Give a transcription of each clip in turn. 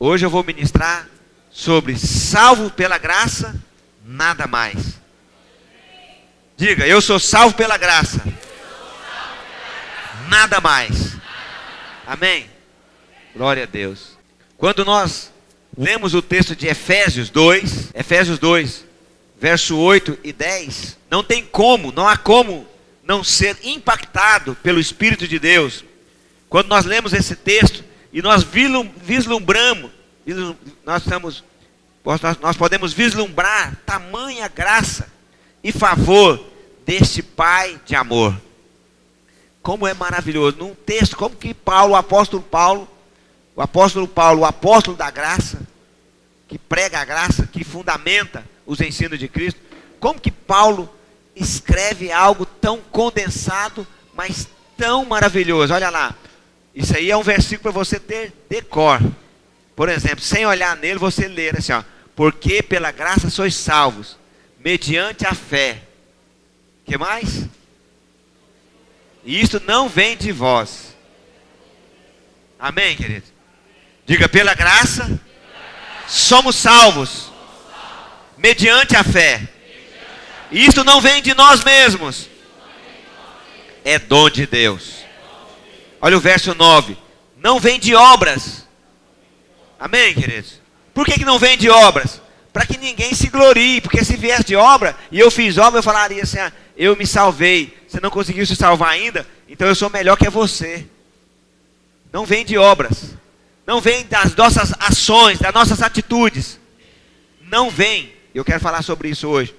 Hoje eu vou ministrar sobre salvo pela graça, nada mais. Diga, eu sou salvo pela graça, nada mais. Amém? Glória a Deus. Quando nós lemos o texto de Efésios 2, verso 8 e 10, não há como não ser impactado pelo Espírito de Deus. Quando nós lemos esse texto e nós vislumbramos, nós podemos vislumbrar tamanha graça e favor deste Pai de amor. Como é maravilhoso, num texto, como que o apóstolo Paulo, o apóstolo da graça, que prega a graça, que fundamenta os ensinos de Cristo, como que Paulo escreve algo tão condensado, mas tão maravilhoso. Olha lá, isso aí é um versículo para você ter decor. Por exemplo, sem olhar nele, você ler assim, ó, porque pela graça sois salvos, mediante a fé. Que mais? E isto não vem de vós. Amém, querido? Diga, pela graça somos salvos, mediante a fé. E isto não vem de nós mesmos, é dom de Deus. Olha o verso 9. Não vem de obras. Amém, queridos? Por que não vem de obras? Para que ninguém se glorie. Porque se viesse de obra, e eu fiz obra, eu falaria assim, eu me salvei. Você não conseguiu se salvar ainda, então eu sou melhor que você. Não vem de obras. Não vem das nossas ações, das nossas atitudes. Não vem. Eu quero falar sobre isso hoje.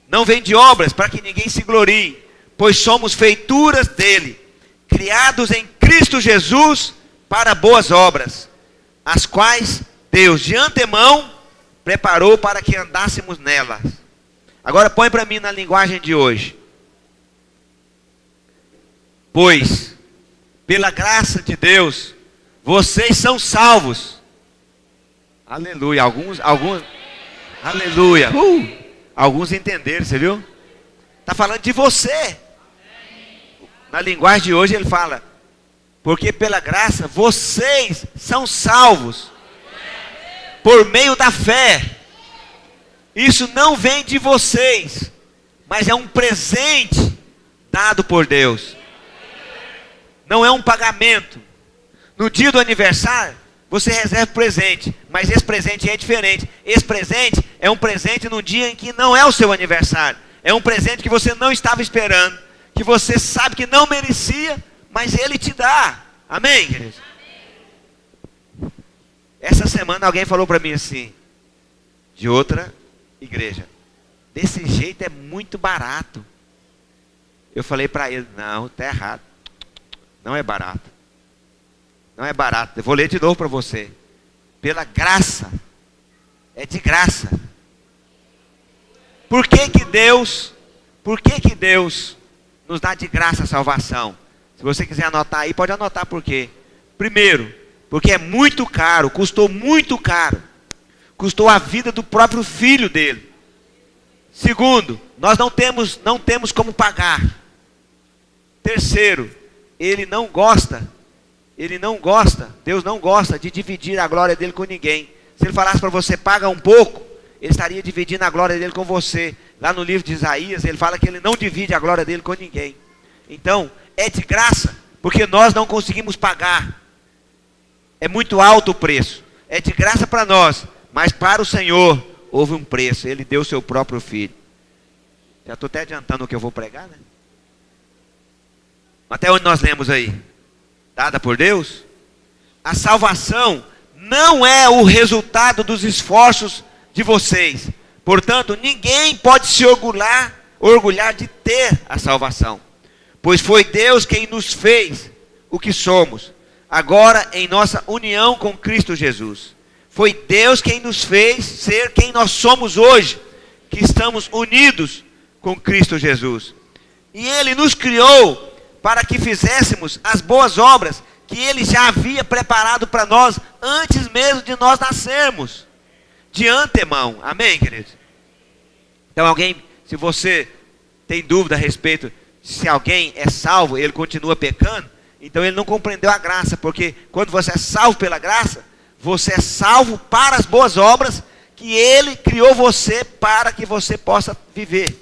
Não vem de obras para que ninguém se glorie, pois somos feituras dele, criados em Cristo Jesus para boas obras, as quais Deus de antemão preparou para que andássemos nelas. Agora põe para mim na linguagem de hoje. Pois, pela graça de Deus, vocês são salvos. Aleluia. Alguns aleluia. Alguns entenderam, você viu? Está falando de você. Na linguagem de hoje ele fala, porque pela graça vocês são salvos por meio da fé. Isso não vem de vocês, mas é um presente dado por Deus. Não é um pagamento. No dia do aniversário, você recebe presente, mas esse presente é diferente. Esse presente é um presente no dia em que não é o seu aniversário. É um presente que você não estava esperando, que você sabe que não merecia, mas ele te dá. Amém, queridos? Essa semana alguém falou para mim assim, de outra igreja, desse jeito é muito barato. Eu falei para ele, não, está errado. Não é barato. Não é barato. Eu vou ler de novo para você. Pela graça. É de graça. Por que Deus nos dá de graça a salvação? Se você quiser anotar aí, pode anotar por quê. Primeiro, porque é muito caro, custou muito caro. Custou a vida do próprio filho dele. Segundo, nós não temos como pagar. Terceiro, Deus não gosta de dividir a glória dele com ninguém. Se ele falasse para você, paga um pouco, ele estaria dividindo a glória dele com você. Lá no livro de Isaías, ele fala que ele não divide a glória dele com ninguém. Então, é de graça, porque nós não conseguimos pagar. É muito alto o preço. É de graça para nós, mas para o Senhor houve um preço. Ele deu o seu próprio filho. Já estou até adiantando o que eu vou pregar, né? Até onde nós lemos aí? Dada por Deus? A salvação não é o resultado dos esforços de vocês. Portanto, ninguém pode se orgulhar de ter a salvação. Pois foi Deus quem nos fez o que somos, agora em nossa união com Cristo Jesus. Foi Deus quem nos fez ser quem nós somos hoje, que estamos unidos com Cristo Jesus. E Ele nos criou para que fizéssemos as boas obras que Ele já havia preparado para nós antes mesmo de nós nascermos, de antemão. Amém, queridos? Então se você tem dúvida a respeito se alguém é salvo e ele continua pecando, então ele não compreendeu a graça, porque quando você é salvo pela graça, Você é salvo para as boas obras que Ele criou você para que você possa viver,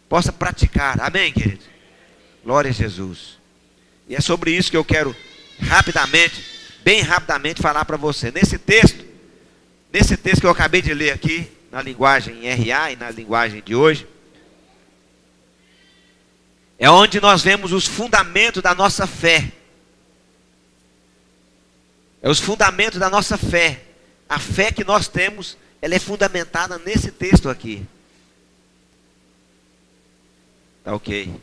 possa praticar. Amém, queridos? Glória a Jesus. E é sobre isso que eu quero rapidamente, bem rapidamente falar para você. Nesse texto que eu acabei de ler aqui, na linguagem RA e na linguagem de hoje, é onde nós vemos os fundamentos da nossa fé. É os fundamentos da nossa fé. A fé que nós temos, ela é fundamentada nesse texto aqui. Tá ok.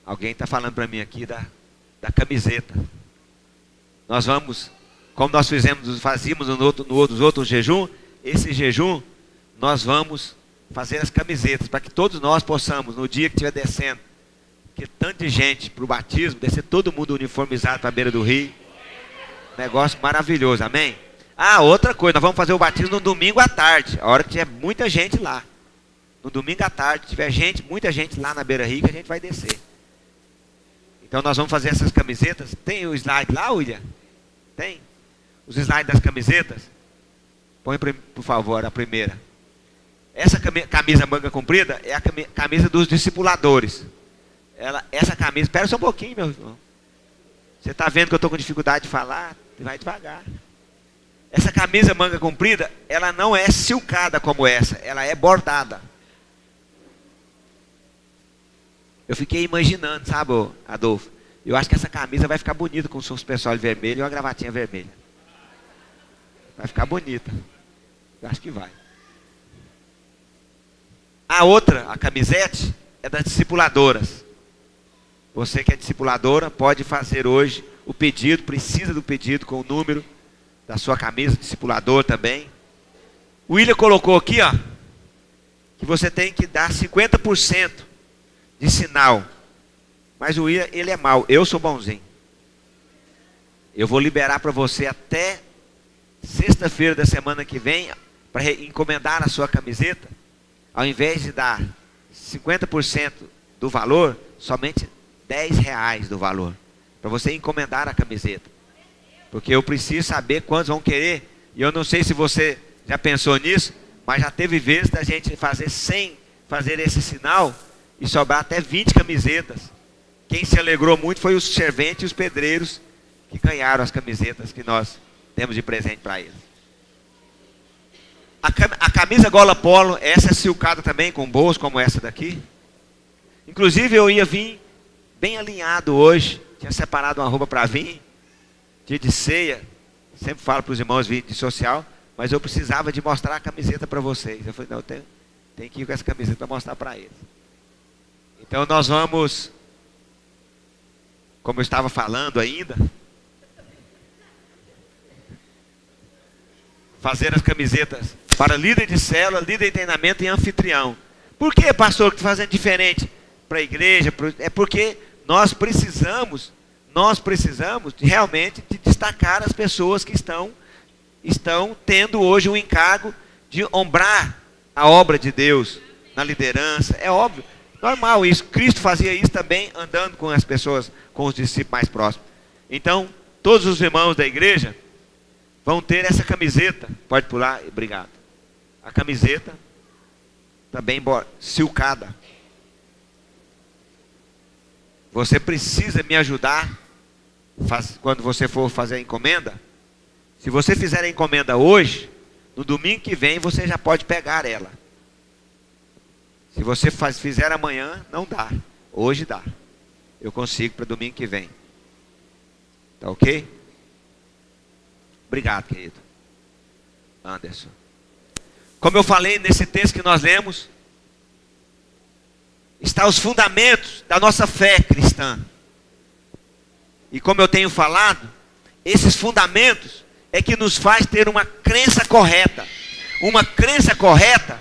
Alguém está falando para mim aqui da camiseta. Nós vamos, como nós fazíamos nos outros jejum, esse jejum, nós vamos fazer as camisetas, para que todos nós possamos, no dia que estiver descendo, que tanto de gente para o batismo, descer todo mundo uniformizado para a beira do rio. Negócio maravilhoso, amém? Ah, outra coisa, nós vamos fazer o batismo no domingo à tarde, a hora que tiver muita gente lá. No domingo à tarde, tiver muita gente lá na beira rio, que a gente vai descer. Então nós vamos fazer essas camisetas. Tem o slide lá, William? Tem? Os slides das camisetas? Põe, por favor, a primeira. Essa camisa manga comprida é a camisa dos discipuladores. Essa camisa, espera só um pouquinho, meu irmão. Você está vendo que eu estou com dificuldade de falar? Vai devagar. Essa camisa manga comprida, ela não é silcada como essa, ela é bordada. Eu fiquei imaginando, sabe, Adolfo? Eu acho que essa camisa vai ficar bonita com os pessoal vermelho e uma gravatinha vermelha. Vai ficar bonita. Eu acho que vai. A outra, a camisete, é das discipuladoras. Você que é discipuladora, pode fazer hoje o pedido, precisa do pedido com o número da sua camisa, discipulador também. O William colocou aqui, ó, que você tem que dar 50% de sinal. Mas o William, ele é mau, eu sou bonzinho. Eu vou liberar para você até sexta-feira da semana que vem, para encomendar a sua camiseta. Ao invés de dar 50% do valor, somente R$10 do valor. Para você encomendar a camiseta. Porque eu preciso saber quantos vão querer. E eu não sei se você já pensou nisso, mas já teve vezes da gente fazer sem fazer esse sinal e sobrar até 20 camisetas. Quem se alegrou muito foi os serventes e os pedreiros que ganharam as camisetas que nós temos de presente para eles. A camisa gola polo, essa é silcada também com bolso como essa daqui. Inclusive eu ia vir bem alinhado hoje. Tinha separado uma roupa para vir. Dia de ceia. Sempre falo para os irmãos vir de social. Mas eu precisava de mostrar a camiseta para vocês. Eu falei, não, eu tenho que ir com essa camiseta para mostrar para eles. Então nós vamos, como eu estava falando ainda, fazer as camisetas para líder de célula, líder de treinamento e anfitrião. Por que, pastor, que está fazendo diferente para a igreja? É porque nós precisamos realmente de destacar as pessoas que estão tendo hoje o encargo de honrar a obra de Deus na liderança. É óbvio, normal isso. Cristo fazia isso também andando com as pessoas, com os discípulos mais próximos. Então, todos os irmãos da igreja vão ter essa camiseta. Pode pular, obrigado. A camiseta também silcada. Você precisa me ajudar quando você for fazer a encomenda. Se você fizer a encomenda hoje, no domingo que vem você já pode pegar ela. Se você fizer amanhã, não dá. Hoje dá. Eu consigo para domingo que vem. Tá ok? Obrigado, querido Anderson. Como eu falei nesse texto que nós lemos, está os fundamentos da nossa fé cristã. E como eu tenho falado, esses fundamentos é que nos faz ter uma crença correta. Uma crença correta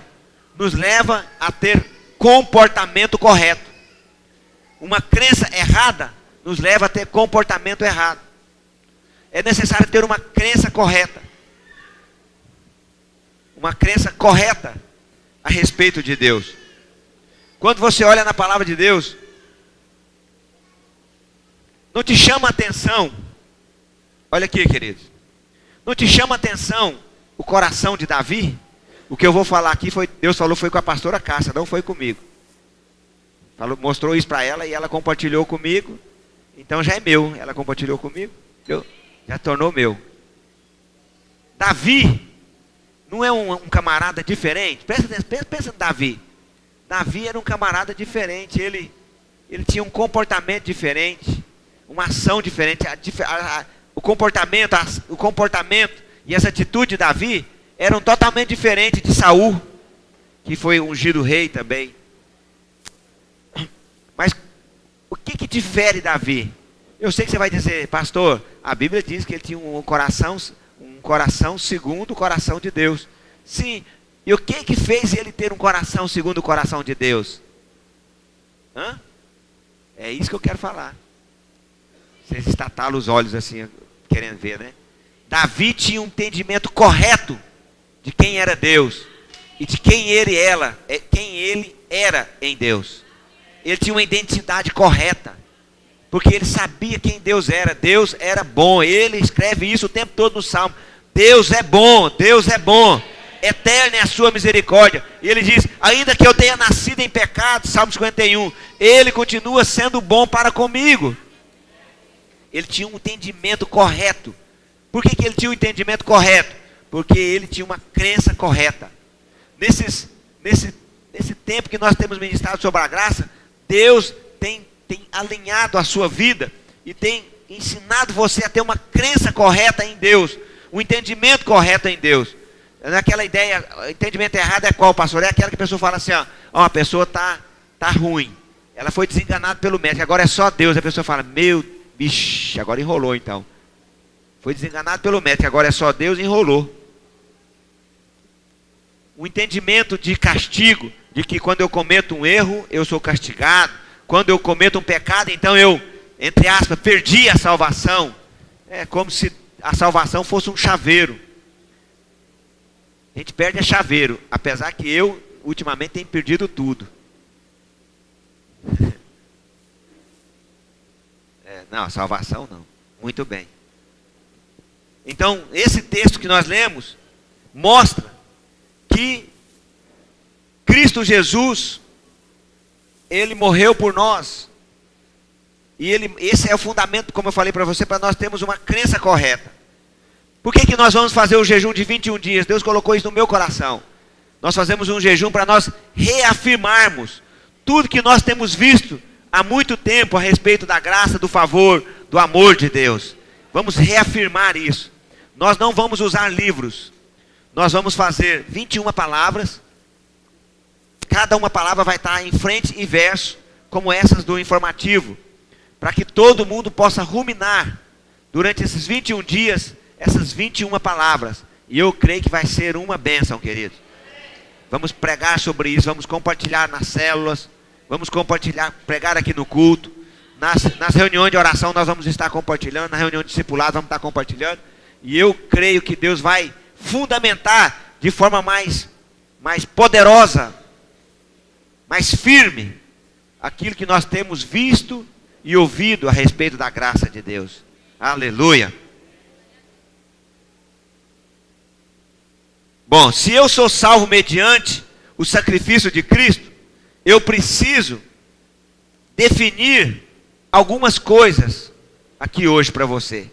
nos leva a ter comportamento correto. Uma crença errada nos leva a ter comportamento errado. É necessário ter uma crença correta. Uma crença correta a respeito de Deus. Quando você olha na palavra de Deus, não te chama a atenção Olha aqui, queridos. Não te chama atenção o coração de Davi? O que eu vou falar aqui foi, Deus falou, foi com a pastora Cássia, não foi comigo. Falou, mostrou isso para ela e ela compartilhou comigo. Então já é meu. Ela compartilhou comigo, já tornou meu. Davi não é um camarada diferente? Pensa em Davi. Davi era um camarada diferente. Ele tinha um comportamento diferente, uma ação diferente. O comportamento e essa atitude de Davi eram totalmente diferentes de Saul, que foi ungido rei também. Mas o que difere Davi? Eu sei que você vai dizer, pastor, a Bíblia diz que ele tinha um coração segundo o coração de Deus. Sim, e o que fez ele ter um coração segundo o coração de Deus? É isso que eu quero falar. Vocês estatalam os olhos assim, querendo ver, né? Davi tinha um entendimento correto de quem era Deus e de quem ele era em Deus. Ele tinha uma identidade correta, porque ele sabia quem Deus era. Deus era bom. Ele escreve isso o tempo todo no Salmo. Deus é bom, Deus é bom. Eterna é a sua misericórdia. E ele diz, ainda que eu tenha nascido em pecado, Salmo 51, ele continua sendo bom para comigo. Ele tinha um entendimento correto. Por que ele tinha um entendimento correto? Porque ele tinha uma crença correta. Nesse tempo que nós temos ministrado sobre a graça, Deus tem alinhado a sua vida e tem ensinado você a ter uma crença correta em Deus, um entendimento correto em Deus. Naquela ideia, o entendimento errado é qual, pastor? É aquela que a pessoa fala assim, ó, a pessoa tá ruim, ela foi desenganada pelo médico, agora é só Deus. A pessoa fala, bicho, agora enrolou então. Foi desenganado pelo médico, agora é só Deus, enrolou. O entendimento de castigo, de que quando eu cometo um erro, eu sou castigado. Quando eu cometo um pecado, então eu, entre aspas, perdi a salvação. É como se a salvação fosse um chaveiro. A gente perde a chaveiro, apesar que eu, ultimamente, tenho perdido tudo. Não, a salvação não. Muito bem. Então, esse texto que nós lemos, mostra que Cristo Jesus, Ele morreu por nós. E esse é o fundamento, como eu falei para você, para nós termos uma crença correta. Por que nós vamos fazer o jejum de 21 dias? Deus colocou isso no meu coração. Nós fazemos um jejum para nós reafirmarmos tudo que nós temos visto há muito tempo a respeito da graça, do favor, do amor de Deus. Vamos reafirmar isso. Nós não vamos usar livros. Nós vamos fazer 21 palavras. Cada uma palavra vai estar em frente e verso, como essas do informativo, para que todo mundo possa ruminar durante esses 21 dias, essas 21 palavras. E eu creio que vai ser uma bênção, queridos. Vamos pregar sobre isso, vamos compartilhar nas células, vamos compartilhar, pregar aqui no culto. Nas reuniões de oração nós vamos estar compartilhando, na reunião de discipulado vamos estar compartilhando. E eu creio que Deus vai fundamentar de forma mais poderosa, mais firme, aquilo que nós temos visto e ouvido a respeito da graça de Deus. Aleluia. Bom, se eu sou salvo mediante o sacrifício de Cristo, eu preciso definir algumas coisas aqui hoje para você.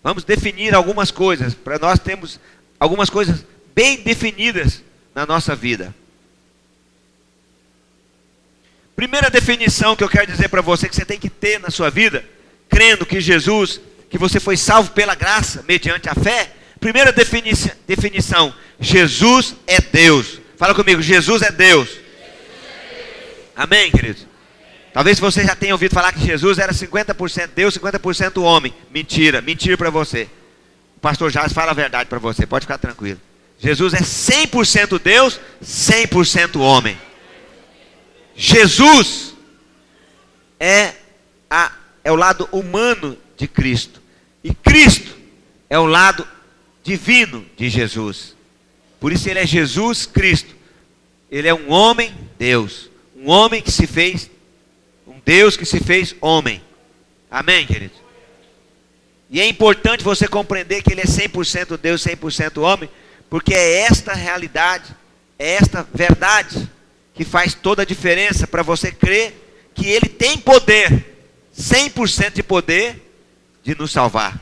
Vamos definir algumas coisas, para nós termos algumas coisas bem definidas na nossa vida. Primeira definição que eu quero dizer para você, que você tem que ter na sua vida, crendo que Jesus, que você foi salvo pela graça, mediante a fé. Primeira definição, Jesus é Deus. Fala comigo, Jesus é Deus. Amém, queridos? Talvez você já tenha ouvido falar que Jesus era 50% Deus, 50% homem. Mentira para você. O pastor Jás fala a verdade para você, pode ficar tranquilo. Jesus é 100% Deus, 100% homem. Jesus é o lado humano de Cristo. E Cristo é o lado divino de Jesus. Por isso ele é Jesus Cristo. Ele é um homem Deus. Um homem que se fez, um Deus que se fez homem. Amém, queridos? E é importante você compreender que ele é 100% Deus, 100% homem, porque é esta realidade, é esta verdade que faz toda a diferença para você crer que ele tem poder, 100% de poder de nos salvar.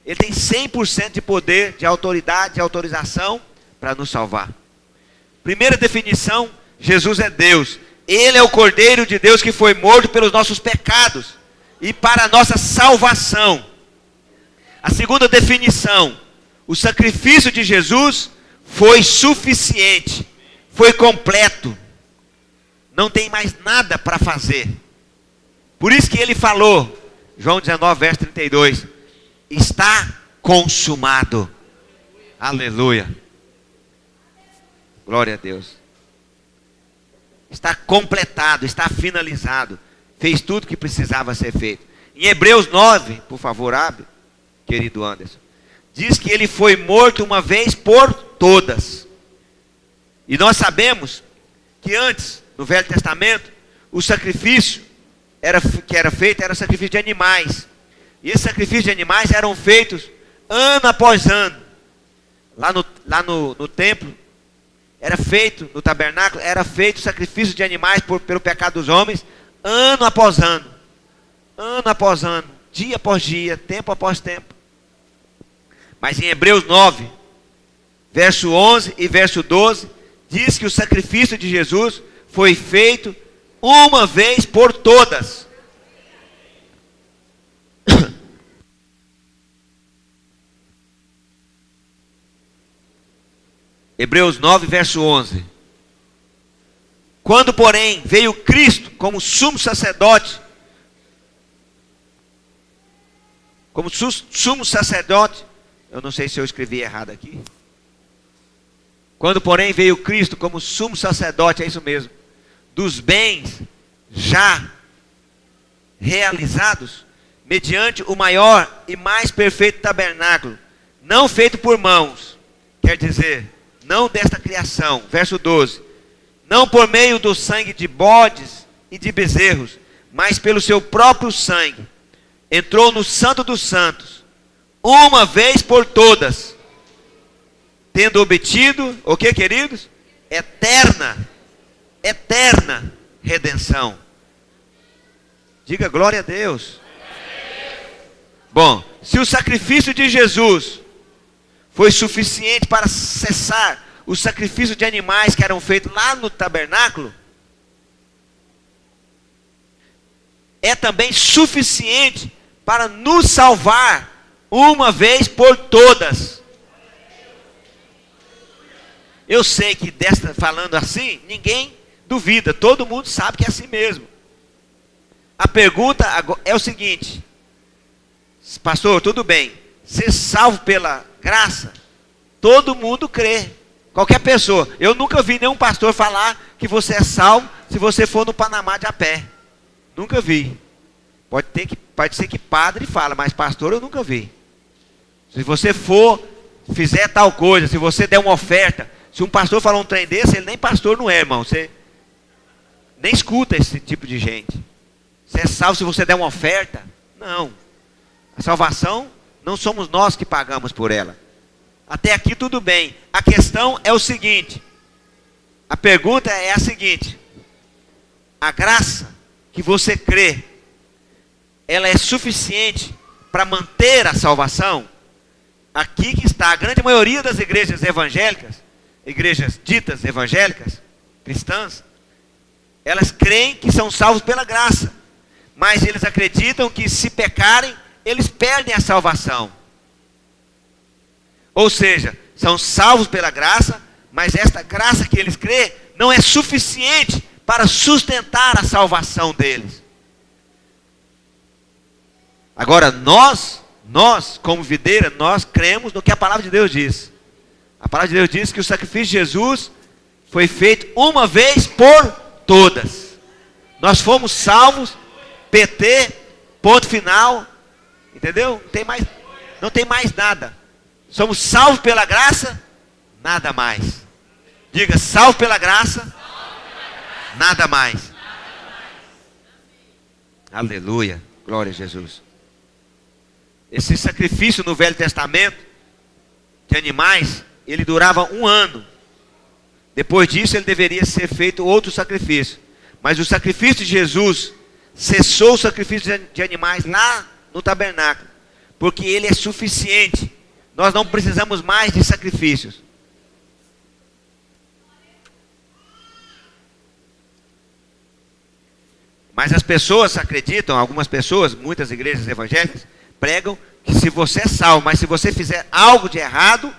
Ele tem 100% de poder, de autoridade, de autorização para nos salvar. Primeira definição, Jesus é Deus. Ele é o Cordeiro de Deus que foi morto pelos nossos pecados e para a nossa salvação. A segunda definição, o sacrifício de Jesus foi suficiente, foi completo. Não tem mais nada para fazer. Por isso que ele falou, João 19, verso 32, está consumado. Aleluia. Glória a Deus. Está completado, está finalizado. Fez tudo que precisava ser feito. Em Hebreus 9, por favor, abre, querido Anderson. Diz que ele foi morto uma vez por todas. E nós sabemos que antes, no Velho Testamento, o sacrifício que era feito era o sacrifício de animais. E esses sacrifícios de animais eram feitos ano após ano. Lá no templo, era feito, no tabernáculo, era feito sacrifício de animais pelo pecado dos homens, ano após ano. Ano após ano, dia após dia, tempo após tempo. Mas em Hebreus 9, verso 11 e verso 12, diz que o sacrifício de Jesus foi feito uma vez por todas. Hebreus 9, verso 11. Quando, porém, veio Cristo como sumo sacerdote, eu não sei se eu escrevi errado aqui. Quando, porém, veio Cristo como sumo sacerdote, é isso mesmo, dos bens já realizados, mediante o maior e mais perfeito tabernáculo, não feito por mãos, quer dizer, não desta criação, verso 12, não por meio do sangue de bodes e de bezerros, mas pelo seu próprio sangue, entrou no Santo dos Santos, uma vez por todas, tendo obtido, o que, queridos? Eterna redenção. Diga glória a Deus. Bom, se o sacrifício de Jesus foi suficiente para cessar o sacrifício de animais que eram feitos lá no tabernáculo, é também suficiente para nos salvar uma vez por todas. Eu sei que falando assim, ninguém duvida, todo mundo sabe que é assim mesmo. A pergunta é o seguinte: pastor, tudo bem, ser salvo pela graça, todo mundo crê, qualquer pessoa. Eu nunca vi nenhum pastor falar que você é salvo se você for no Panamá de a pé. Nunca vi. Pode ser que padre fala, mas pastor eu nunca vi. Se você fizer tal coisa, se você der uma oferta, se um pastor falar um trem desse, ele nem pastor não é, irmão. Você nem escuta esse tipo de gente. Você é salvo se você der uma oferta? Não. A salvação não somos nós que pagamos por ela. Até aqui tudo bem. A questão é o seguinte. A pergunta é a seguinte: a graça que você crê, ela é suficiente para manter a salvação? Aqui que está a grande maioria das igrejas evangélicas, igrejas ditas evangélicas, cristãs, elas creem que são salvos pela graça, mas eles acreditam que se pecarem, eles perdem a salvação. Ou seja, são salvos pela graça, mas esta graça que eles creem não é suficiente para sustentar a salvação deles. Agora nós como videira, nós cremos no que a palavra de Deus diz. A palavra de Deus diz que o sacrifício de Jesus foi feito uma vez por todas. Nós fomos salvos, PT, ponto final, entendeu? Não tem mais nada. Somos salvos pela graça, nada mais. Diga, salvo pela graça, nada mais. Aleluia, glória a Jesus. Esse sacrifício no Velho Testamento de animais, ele durava 1 ano. Depois disso, ele deveria ser feito outro sacrifício. Mas o sacrifício de Jesus cessou o sacrifício de animais lá no tabernáculo, porque ele é suficiente. Nós não precisamos mais de sacrifícios. Mas as pessoas acreditam, algumas pessoas, muitas igrejas evangélicas, pregam que se você é salvo, mas se você fizer algo de errado,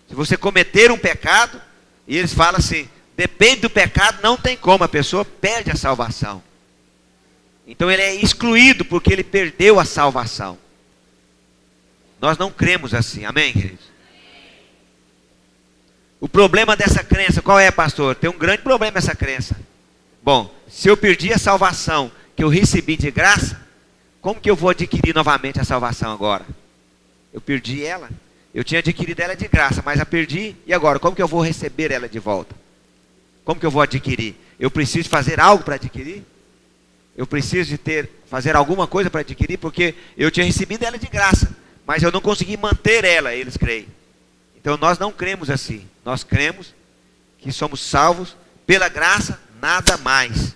se você cometer um pecado, e eles falam assim, depende do pecado, não tem como, a pessoa perde a salvação. Então ele é excluído porque ele perdeu a salvação. Nós não cremos assim, amém, queridos? O problema dessa crença, qual é, pastor? Tem um grande problema essa crença. Bom, se eu perdi a salvação que eu recebi de graça, como que eu vou adquirir novamente a salvação agora? Eu perdi ela. Eu tinha adquirido ela de graça, mas a perdi. E agora, como que eu vou receber ela de volta? Como que eu vou adquirir? Eu preciso fazer algo para adquirir? Eu preciso fazer alguma coisa para adquirir? Porque eu tinha recebido ela de graça, mas eu não consegui manter ela, eles creem. Então nós não cremos assim. Nós cremos que somos salvos pela graça, nada mais.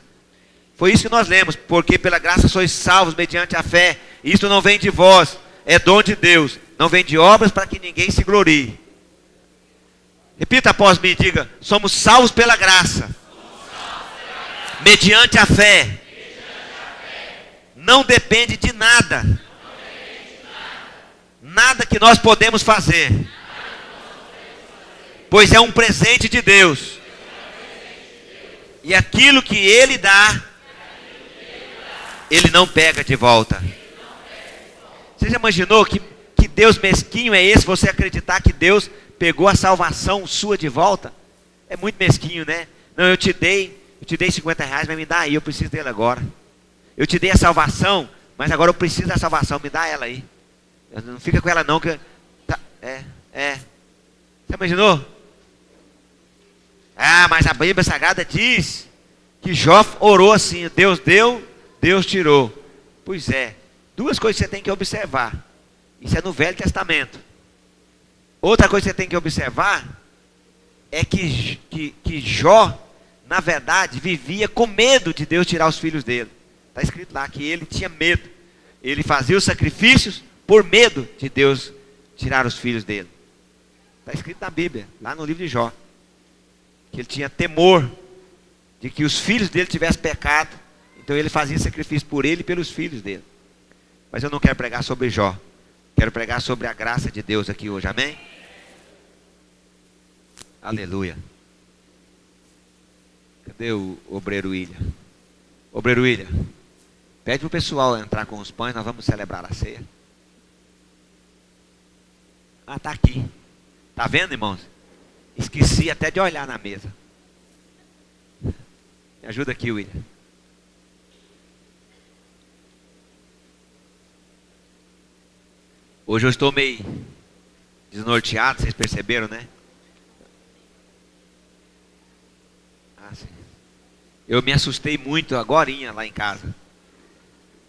Foi isso que nós lemos. Porque pela graça sois salvos mediante a fé. Isto não vem de vós, é dom de Deus. Não vem de obras para que ninguém se glorie. Repita após mim, diga: somos salvos pela graça, mediante a fé. Não depende de nada. Nada que nós podemos fazer. Pois é um presente de Deus. E aquilo que Ele dá, Ele não pega de volta. Você já imaginou que Deus mesquinho é esse? Você acreditar que Deus pegou a salvação sua de volta? É muito mesquinho, né? Não, eu te dei R$50, mas me dá aí, eu preciso dele agora. Eu te dei a salvação, mas agora eu preciso da salvação, me dá ela aí. Não fica com ela não, que... Você imaginou? Ah, mas a Bíblia Sagrada diz que Jó orou assim, Deus deu, Deus tirou. Pois é, 2 coisas que você tem que observar. Isso é no Velho Testamento. Outra coisa que você tem que observar é que Jó, na verdade, vivia com medo de Deus tirar os filhos dele. Está escrito lá que ele tinha medo. Ele fazia os sacrifícios por medo de Deus tirar os filhos dele. Está escrito na Bíblia, lá no livro de Jó, que ele tinha temor de que os filhos dele tivessem pecado. Então ele fazia sacrifício por ele e pelos filhos dele. Mas eu não quero pregar sobre Jó. Quero pregar sobre a graça de Deus aqui hoje, amém? Aleluia. Cadê o obreiro William? Obreiro William, pede para o pessoal entrar com os pães, nós vamos celebrar a ceia. Ah, está aqui. Está vendo, irmãos? Esqueci até de olhar na mesa. Me ajuda aqui, William. Hoje eu estou meio desnorteado, vocês perceberam, né? Ah, sim. Eu me assustei muito agorinha lá em casa.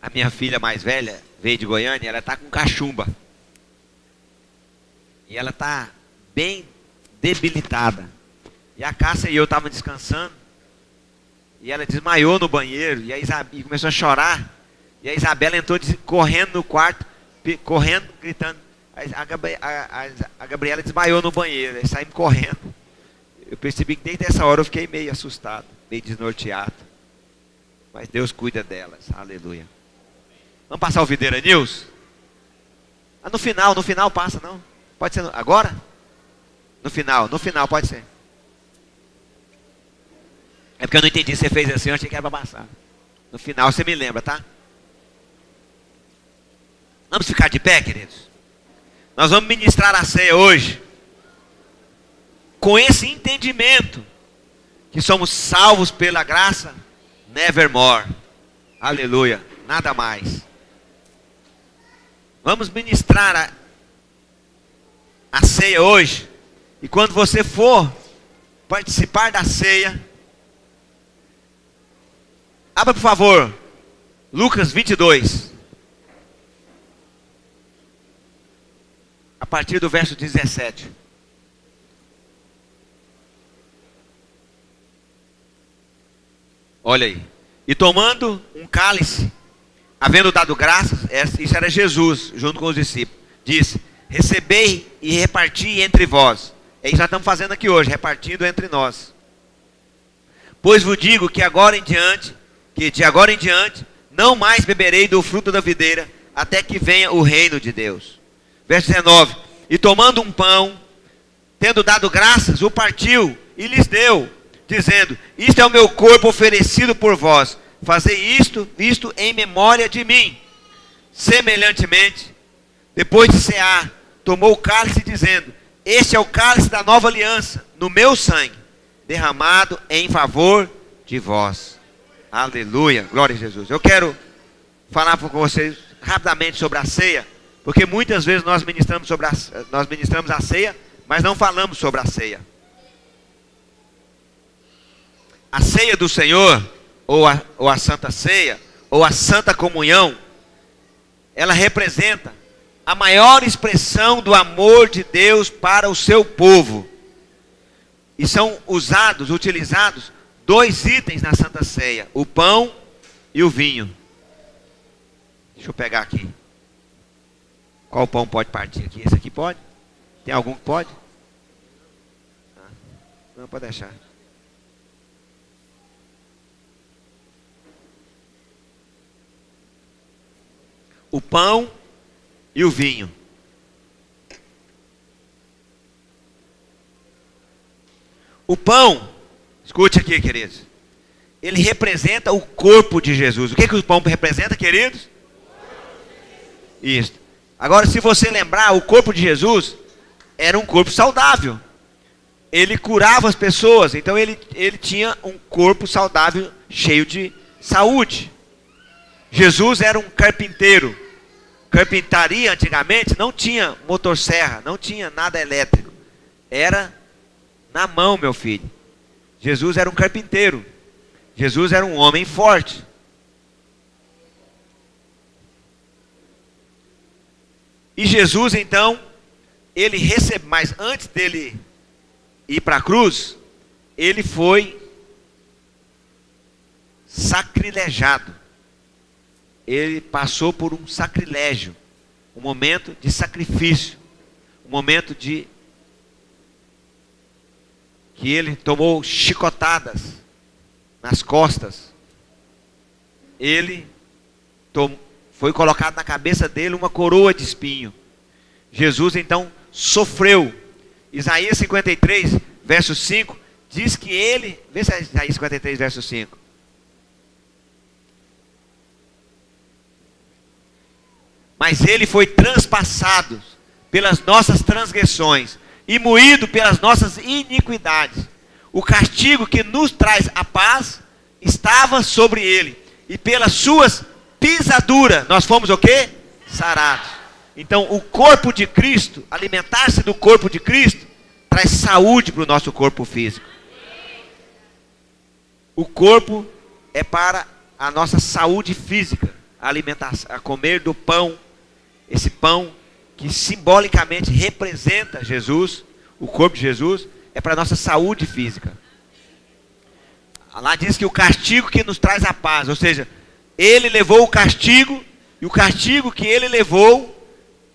A minha filha mais velha veio de Goiânia, ela está com cachumba. E ela está bem debilitada. E a Cássia e eu estávamos descansando. E ela desmaiou no banheiro. E a Isabela começou a chorar. E a Isabela entrou correndo no quarto, correndo, gritando. A Gabriela desmaiou no banheiro. Aí saímos correndo. Eu percebi que desde essa hora eu fiquei meio assustado, meio desnorteado. Mas Deus cuida delas. Aleluia. Vamos passar o Videira News? Ah, no final passa não. Pode ser agora? No final pode ser. É porque eu não entendi, você fez assim, eu achei que era para passar. No final você me lembra, tá? Vamos ficar de pé, queridos? Nós vamos ministrar a ceia hoje com esse entendimento que somos salvos pela graça, nevermore. Aleluia, nada mais. Vamos ministrar a ceia hoje. E quando você for participar da ceia, abra por favor Lucas 22. a partir do verso 17. Olha aí. E tomando um cálice, havendo dado graças, isso era Jesus, junto com os discípulos, disse: recebei e reparti entre vós. É isso que nós estamos fazendo aqui hoje, repartindo entre nós. Pois vos digo que de agora em diante, não mais beberei do fruto da videira, até que venha o reino de Deus. Verso 19. E tomando um pão, tendo dado graças, o partiu e lhes deu, dizendo: isto é o meu corpo oferecido por vós, fazei isto em memória de mim. Semelhantemente, depois de cear, tomou o cálice, dizendo: este é o cálice da nova aliança, no meu sangue, derramado em favor de vós. Aleluia, glória a Jesus. Eu quero falar com vocês rapidamente sobre a ceia, porque muitas vezes nós ministramos a ceia, mas não falamos sobre a ceia. A ceia do Senhor, ou a Santa Ceia, ou a Santa Comunhão, ela representa a maior expressão do amor de Deus para o seu povo. E são utilizados dois itens na Santa Ceia: o pão e o vinho. Deixa eu pegar aqui. Qual pão pode partir aqui? Esse aqui pode? Tem algum que pode? Não, pode deixar. O pão e o vinho. O pão, escute aqui, queridos, ele representa o corpo de Jesus. O que o pão representa, queridos? Isso. Agora, se você lembrar, o corpo de Jesus era um corpo saudável. Ele curava as pessoas, então ele tinha um corpo saudável, cheio de saúde. Jesus era um carpinteiro. Carpintaria antigamente não tinha motosserra, não tinha nada elétrico. Era na mão, meu filho. Jesus era um carpinteiro. Jesus era um homem forte. E Jesus então, ele recebe, mas antes dele ir para a cruz, ele foi sacrilejado. Ele passou por um sacrilégio, um momento de sacrifício, um momento que ele tomou chicotadas nas costas. Foi colocado na cabeça dele uma coroa de espinho. Jesus então sofreu. Isaías 53, verso 5, diz que ele, vê se é Isaías 53, verso 5. Mas ele foi transpassado pelas nossas transgressões e moído pelas nossas iniquidades. O castigo que nos traz a paz estava sobre ele, e pelas suas pisaduras nós fomos o quê? Sarados. Então o corpo de Cristo, alimentar-se do corpo de Cristo, traz saúde para o nosso corpo físico. O corpo é para a nossa saúde física, a alimentação, a comer do pão. Esse pão que simbolicamente representa Jesus, o corpo de Jesus, é para a nossa saúde física. Lá diz que o castigo que nos traz a paz, ou seja, ele levou o castigo, e o castigo que ele levou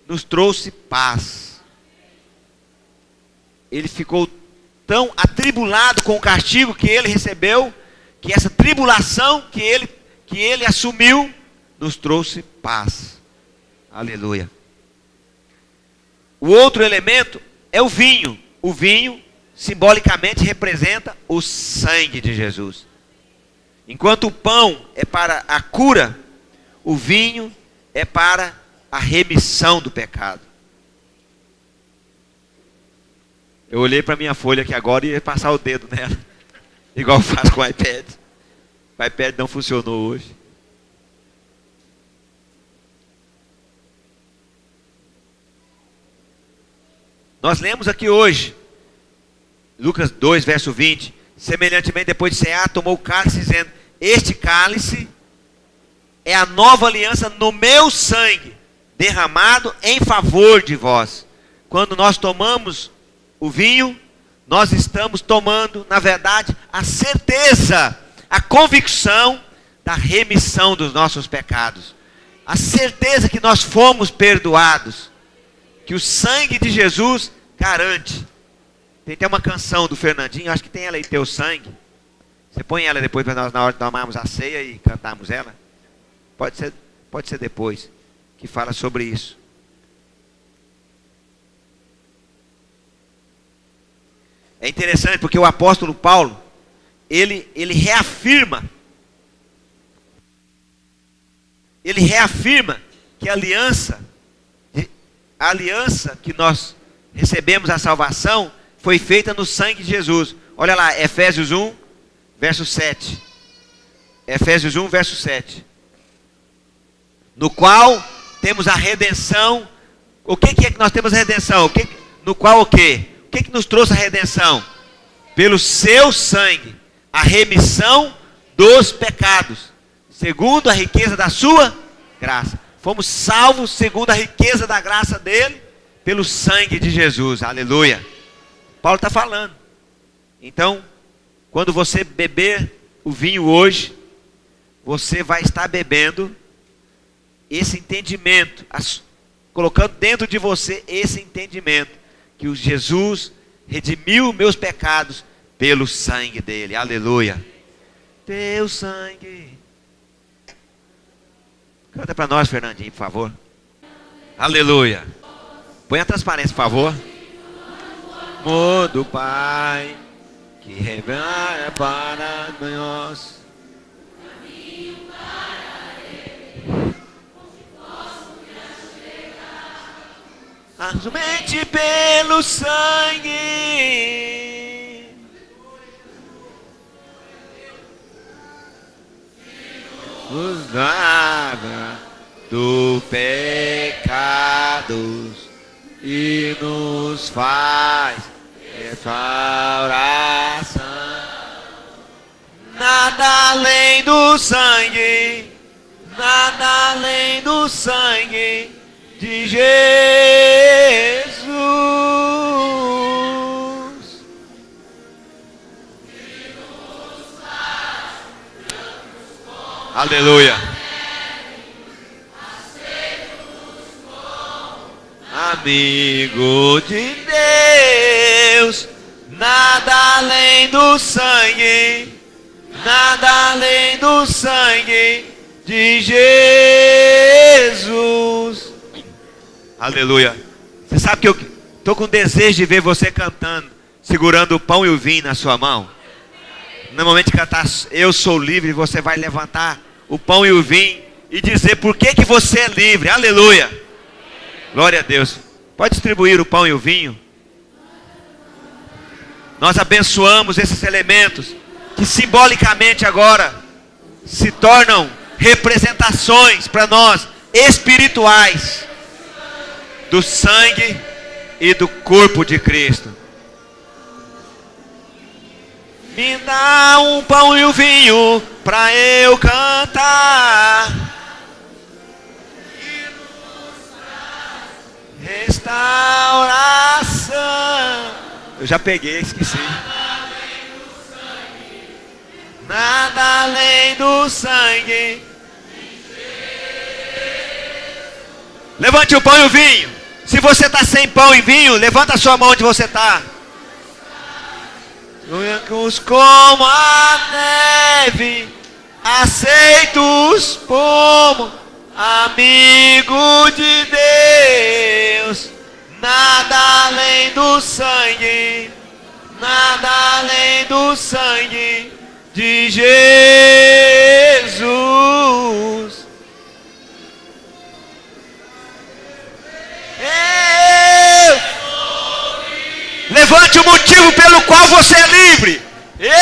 nos trouxe paz. Ele ficou tão atribulado com o castigo que ele recebeu, que essa tribulação que ele assumiu nos trouxe paz. Aleluia. O outro elemento é o vinho. O vinho simbolicamente representa o sangue de Jesus. Enquanto o pão é para a cura, o vinho é para a remissão do pecado. Eu olhei para minha folha aqui agora e ia passar o dedo nela, igual faz com o iPad. O iPad não funcionou hoje. Nós lemos aqui hoje, Lucas 2, verso 20. Semelhantemente, depois de cear, tomou o cálice, dizendo: este cálice é a nova aliança no meu sangue, derramado em favor de vós. quando nós tomamos o vinho, nós estamos tomando, na verdade, a certeza, a convicção da remissão dos nossos pecados. A certeza que nós fomos perdoados. Que o sangue de Jesus garante. Tem até uma canção do Fernandinho, acho que tem ela aí, Teu Sangue. Você põe ela depois para nós, na hora de tomarmos a ceia e cantarmos ela. Pode ser depois, que fala sobre isso. É interessante porque o apóstolo Paulo, ele reafirma que a aliança que nós recebemos a salvação foi feita no sangue de Jesus. Olha lá, Efésios 1, verso 7. Efésios 1, verso 7. No qual temos a redenção. O que é que nós temos a redenção? No qual o quê? O que nos trouxe a redenção? Pelo seu sangue, a remissão dos pecados, segundo a riqueza da sua graça. Fomos salvos segundo a riqueza da graça dele, pelo sangue de Jesus. Aleluia. Paulo está falando. Então, quando você beber o vinho hoje, você vai estar bebendo esse entendimento, colocando dentro de você esse entendimento, que o Jesus redimiu meus pecados pelo sangue dele. Aleluia. Teu sangue. Canta para nós, Fernandinho, por favor. Aleluia. Põe a transparência, por favor. Amor do Pai, que revela para nós. Somente pelo sangue nos lava do pecados e nos faz restauração. Nada além do sangue, nada além do sangue de Jesus. Aleluia. Amigo de Deus, nada além do sangue, nada além do sangue de Jesus. Aleluia. Você sabe que eu estou com desejo de ver você cantando, segurando o pão e o vinho na sua mão. No momento de cantar Eu Sou Livre, você vai levantar o pão e o vinho e dizer por que você é livre. Aleluia. Glória a Deus. Pode distribuir o pão e o vinho. Nós abençoamos esses elementos que simbolicamente agora se tornam representações para nós espirituais do sangue e do corpo de Cristo. Me dá um pão e um vinho para eu cantar. Restauração. Eu já peguei, esqueci. Nada além do sangue. Levante o pão e o vinho. Se você está sem pão e vinho, levanta a sua mão onde você está. Brancos como a neve, aceitos como amigo de Deus. Nada além do sangue, nada além do sangue de Jesus. Levante o motivo pelo qual você é livre. Eu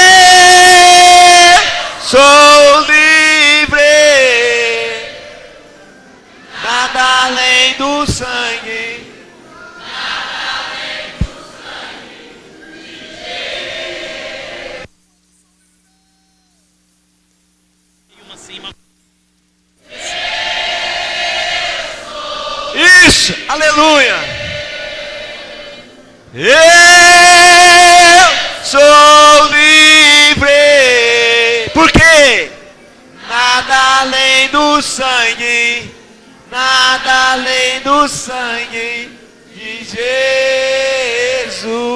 sou livre. Nada além do sangue. Nada além do sangue de Jesus. Isso, aleluia. Eu sou livre. Por quê? Nada além do sangue, nada além do sangue de Jesus.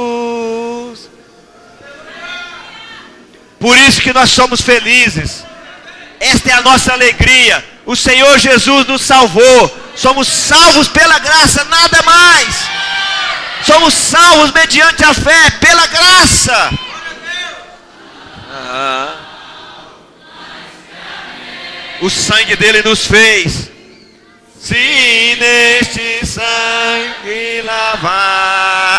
Por isso que nós somos felizes. Esta é a nossa alegria. O Senhor Jesus nos salvou. Somos salvos pela graça, nada mais. Somos salvos mediante a fé, pela graça. O sangue dele nos fez. Se neste sangue lavado.